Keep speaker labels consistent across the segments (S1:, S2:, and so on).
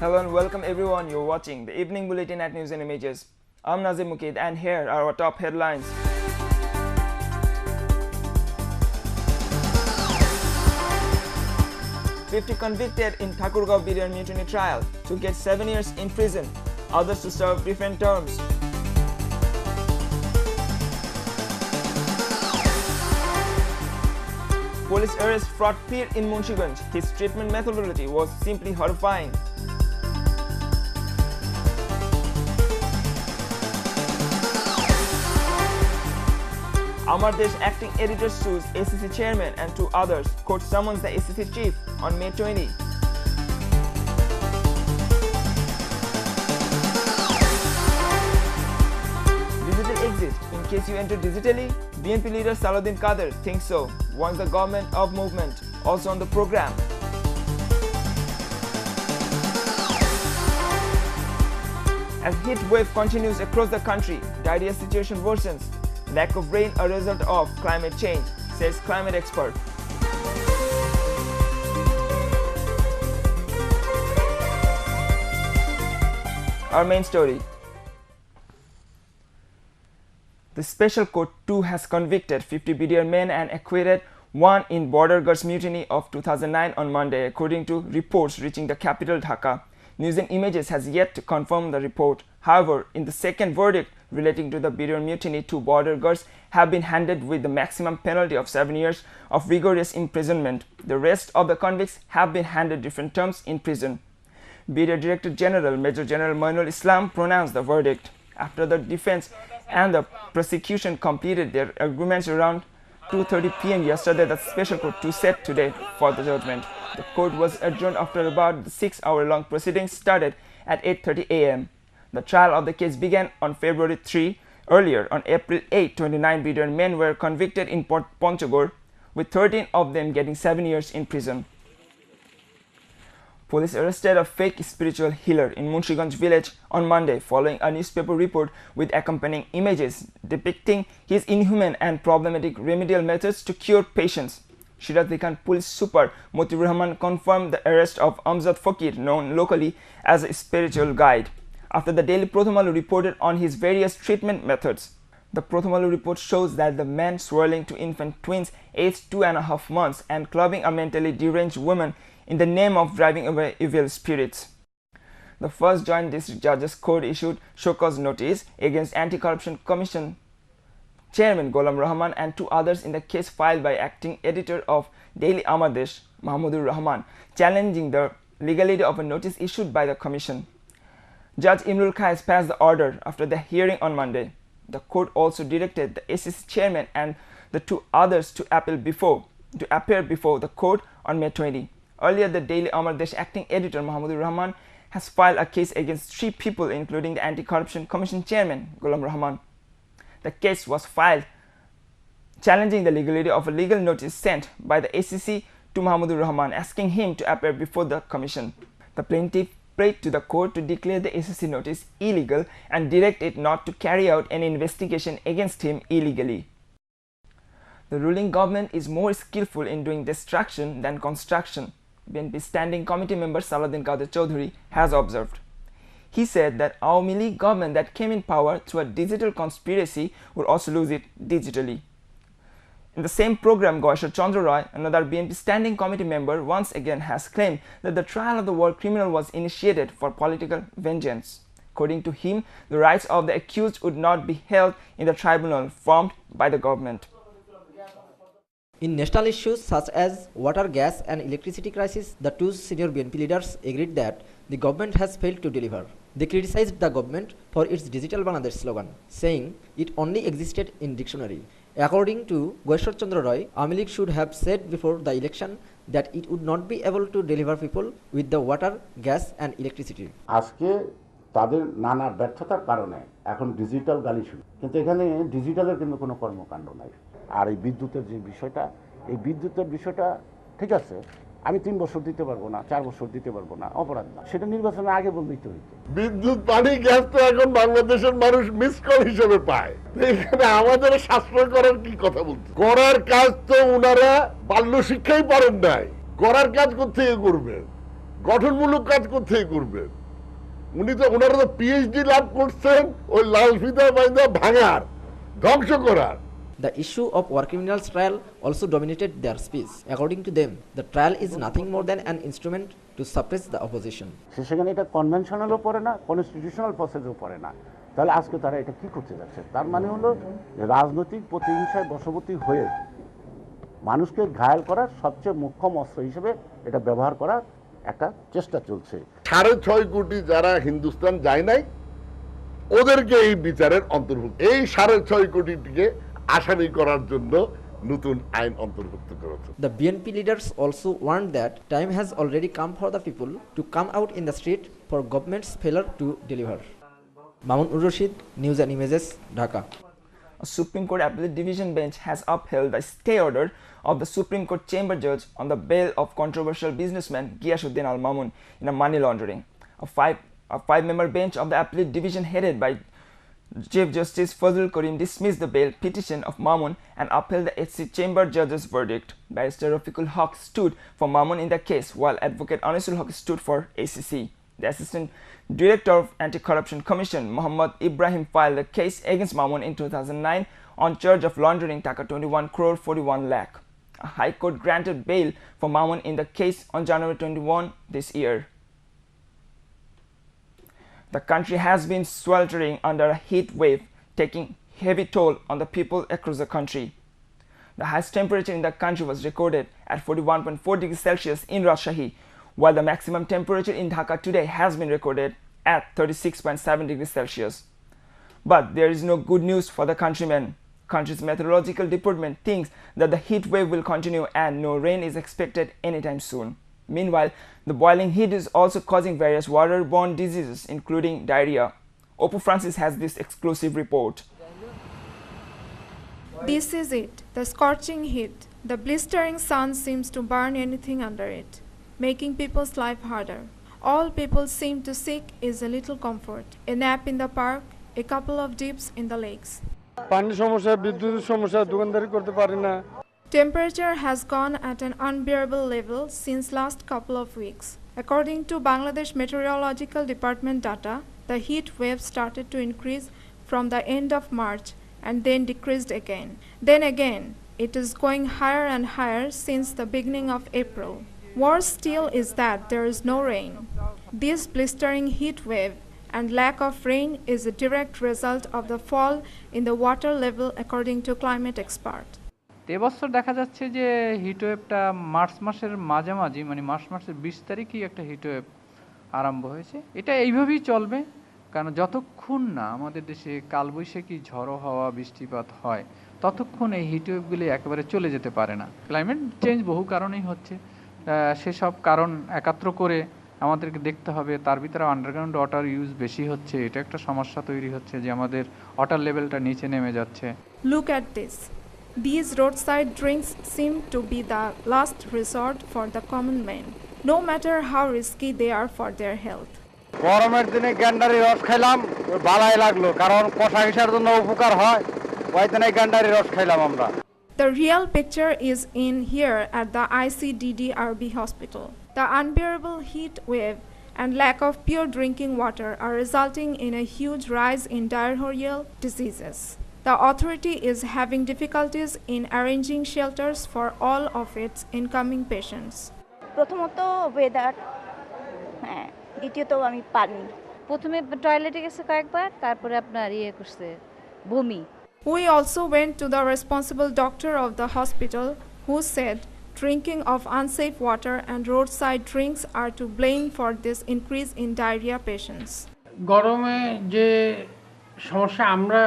S1: Hello and welcome everyone. You're watching the Evening Bulletin at News and Images. I'm Nazim Muqeed and here are our top headlines. "50 convicted in Thakurgaon BDR mutiny trial to get 7 years in prison, others to serve different terms." Police arrest fraud peer in Munshiganj. His treatment methodology was simply horrifying. Amar Desh acting editor sues ACC chairman and 2 others. Court summons the ACC chief on May 20. Digital exit. In case you enter digitally, BNP leader Salahuddin Kader thinks so, warns the government of movement. Also on the program. As heat wave continues across the country, diarrhea situation worsens. Lack of rain a result of climate change, says climate expert. Our main story. The Special Court 2 has convicted 50 BDR men and acquitted 1 in Border Guards mutiny of 2009 on Monday, according to reports reaching the capital Dhaka. News and Images has yet to confirm the report. However, in the second verdict relating to the BDR mutiny, 2 border guards have been handed with the maximum penalty of 7 years of rigorous imprisonment. The rest of the convicts have been handed different terms in prison. BDR Director General Major General Moinul Islam pronounced the verdict after the defense and the prosecution completed their agreements around 2:30 p.m. yesterday. The Special Court 2 set today for the judgment. The court was adjourned after about the 6-hour-long proceedings started at 8:30 a.m. The trial of the case began on February 3. Earlier, on April 8, 29 BDR men were convicted in Panchagor, with 13 of them getting 7 years in prison. Police arrested a fake spiritual healer in Munshiganj village on Monday following a newspaper report with accompanying images depicting his inhuman and problematic remedial methods to cure patients. Shiraz-Likhan Police Super Motibur Rahman confirmed the arrest of Amjad Fakir, known locally as a spiritual guide, after the Daily Prathomalu reported on his various treatment methods. The Prathomalu report shows that the man swirling to infant twins aged 2.5 months and clubbing a mentally deranged woman in the name of driving away evil spirits. The first Joint District Judges Court issued show cause notice against Anti-Corruption Commission Chairman Ghulam Rahman and 2 others in the case filed by acting editor of Daily Amar Desh, Mahmudur Rahman, challenging the legality of a notice issued by the commission. Judge Imrul Kais passed the order after the hearing on Monday. The court also directed the ACC chairman and the 2 others to appear before the court on May 20. Earlier, the Daily Amar Desh acting editor Mahmudur Rahman has filed a case against 3 people, including the Anti-Corruption Commission chairman Ghulam Rahman. The case was filed challenging the legality of a legal notice sent by the ACC to Mahmudur Rahman, asking him to appear before the commission. The plaintiff prayed to the court to declare the ACC notice illegal and direct it not to carry out any investigation against him illegally. The ruling government is more skillful in doing destruction than construction, BNP Standing Committee member Salahuddin Kader Chowdhury has observed. He said that Awami League government that came in power through a digital conspiracy would also lose it digitally. In the same program, Goishar Chandra Roy, another BNP Standing Committee member, once again has claimed that the trial of the war criminal was initiated for political vengeance. According to him, the rights of the accused would not be held in the tribunal formed by the government.
S2: In national issues such as water, gas and electricity crisis, the 2 senior BNP leaders agreed that the government has failed to deliver. They criticized the government for its Digital Bangladesh slogan, saying it only existed in dictionary. According to Goishar Chandra Roy, Awami League should have said before the election that it would not be able to deliver people with the water, gas and electricity.
S3: আজকে তাদের নানা ব্যর্থতার কারণে এখন digital গালি শুরু, কিন্তু এখানে ডিজিটালের কিন্তু কোনো কর্মকাণ্ড নাই। আর এই বিদ্যুতের যে বিষয়টা, এই বিদ্যুতের বিষয়টা ঠিক আছে, আমি 3 বছর দিতে পারবো না, 4 বছর দিতে পারবো না, অপরাধ না, সেটা নির্বাচনের আগে বললেই তো হইতো।
S4: বিদ্যুৎ, পানি, গ্যাস তো এখন বাংলাদেশের মানুষ মিস কল হিসেবে পায়। এখানে আমাদের সাশ্রয় করার কি কথা বলছে? করার কাজ তো উনারা বাল্য শিক্ষাই পারেন নাই। করার কাজ কোথেকে করবেন? গঠনমূলক কাজ কোথেকে করবেন? উনি তো ওনারা তো পিএইচডি লাভ করছেন ওই লাল ফিতা বাইন্দা ভাঙার, ধ্বংস করার।
S2: The issue of war criminals trial also dominated their speech. According to them, the trial is nothing more than an instrument to suppress the opposition.
S3: সেখানে এটা কনভেনশনালও পড়ে না, কনস্টিটিউশনাল প্রসেসও পড়ে না। তাহলে আজকে তারা এটা কি করতে যাচ্ছে? তার মানে হলো রাজনৈতিক প্রতিহিংসায় বশবর্তী হয়ে মানুষকে ঘায়েল করার সবচেয়ে মোক্ষম অস্ত্র হিসেবে এটা ব্যবহার করার একটা চেষ্টা চলছে।
S4: 6.5 কোটি যারা হিন্দুস্তান যায় নাই ওদেরকে এই বিচারের অন্তর্ভুক্ত, এই 6.5 কোটিকে আসামি করার জন্য নতুন আইন অন্তর্ভুক্ত করেছে।
S2: The BNP leaders also warned that time has already come for the people to come out in the street for government's failure to deliver. Mamun Ur Rashid, News and Images, Dhaka.
S1: A Supreme Court Appellate Division bench has upheld the stay order of the Supreme Court chamber judge on the bail of controversial businessman Ghiyasuddin Al Mamun in a money laundering. A five-member bench of the Appellate Division headed by Chief Justice Fazlul Karim dismissed the bail petition of Mamun and upheld the HC chamber judge's verdict. Barrister Rafiqul Haq stood for Mamun in the case, while Advocate Anisul Haq stood for ACC. The Assistant Director of Anti-Corruption Commission, Muhammad Ibrahim, filed a case against Mamun in 2009 on charge of laundering Taka 21 crore 41 lakh. A High Court granted bail for Mamun in the case on January 21 this year. The country has been sweltering under a heat wave, taking heavy toll on the people across the country. The highest temperature in the country was recorded at 41.4 degrees Celsius in Rajshahi, while the maximum temperature in Dhaka today has been recorded at 36.7 degrees Celsius. But there is no good news for the countrymen. Country's meteorological department thinks that the heat wave will continue and no rain is expected anytime soon. Meanwhile, the boiling heat is also causing various waterborne diseases, including diarrhea. Opu Francis has this exclusive report.
S5: This is it, the scorching heat. The blistering sun seems to burn anything under it, making people's life harder. All people seem to seek is a little comfort, a nap in the park, a couple of dips in the lakes. Temperature has gone at an unbearable level since last couple of weeks. According to Bangladesh Meteorological Department data, the heat wave started to increase from the end of March and then decreased again. Then again, it is going higher and higher since the beginning of April. Worse still is that there is no rain. This blistering heat wave and lack of rain is a direct result of the fall in the water level, according to climate expert.
S6: এবছর দেখা যাচ্ছে যে হিটওয়েভটা March মাসের মাঝামাঝি মানে March মাসের 20 তারিখেই একটা হিটওয়েভ আরম্ভ হয়েছে। এটা এইভাবেই চলবে, কারণ যতক্ষণ না আমাদের দেশে কালবৈশাখী ঝড়ো হাওয়া বৃষ্টিপাত হয় ততক্ষণ এই হিটওয়েভগুলি একেবারে চলে যেতে পারে না। ক্লাইমেট চেঞ্জ বহু কারণেই হচ্ছে, সেসব কারণ একাত্র করে আমাদেরকে দেখতে হবে। তার ভিতরে আন্ডারগ্রাউন্ড ওয়াটার ইউজ বেশি হচ্ছে, এটা একটা সমস্যা তৈরি হচ্ছে যে আমাদের ওয়াটার লেভেলটা নিচে নেমে যাচ্ছে।
S5: Look at this. These roadside drinks seem to be the last resort for the common man, no matter how risky they are for their health.
S7: গরমের দিনে গ্যান্ডারি রস খাইলাম, ভালোই লাগলো, কারণ কষা ঘিসার জন্য উপকার হয়, ওই দিনে গ্যান্ডারি রস খাইলাম আমরা।
S5: The real picture is in here at the ICDDRB hospital. The unbearable heat wave and lack of pure drinking water are resulting in a huge rise in diarrheal diseases. The authority is having difficulties in arranging shelters for all of its incoming patients.
S8: প্রথমত weather, দ্বিতীয়ত আমি পানি।
S9: প্রথমে টয়লেটে গেছে কয়েকবার, তারপরে আপনার করছে বমি।
S5: We also went to the responsible doctor of the hospital, who said drinking of unsafe water and roadside drinks are to blame for this increase in diarrhea patients.
S10: গরমে যে সমস্যা আমরা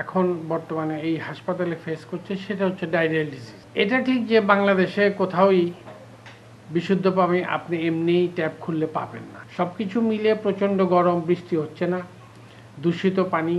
S10: এখন বর্তমানে এই হাসপাতালে ফেস করছি সেটা হচ্ছে ডায়রিয়াল ডিজিজ। এটা ঠিক যে বাংলাদেশে কোথাওই বিশুদ্ধ পানি আপনি এমনিই ট্যাপ খুললে পাবেন না। সবকিছু মিলে প্রচণ্ড গরম, বৃষ্টি হচ্ছে না, দূষিত পানি।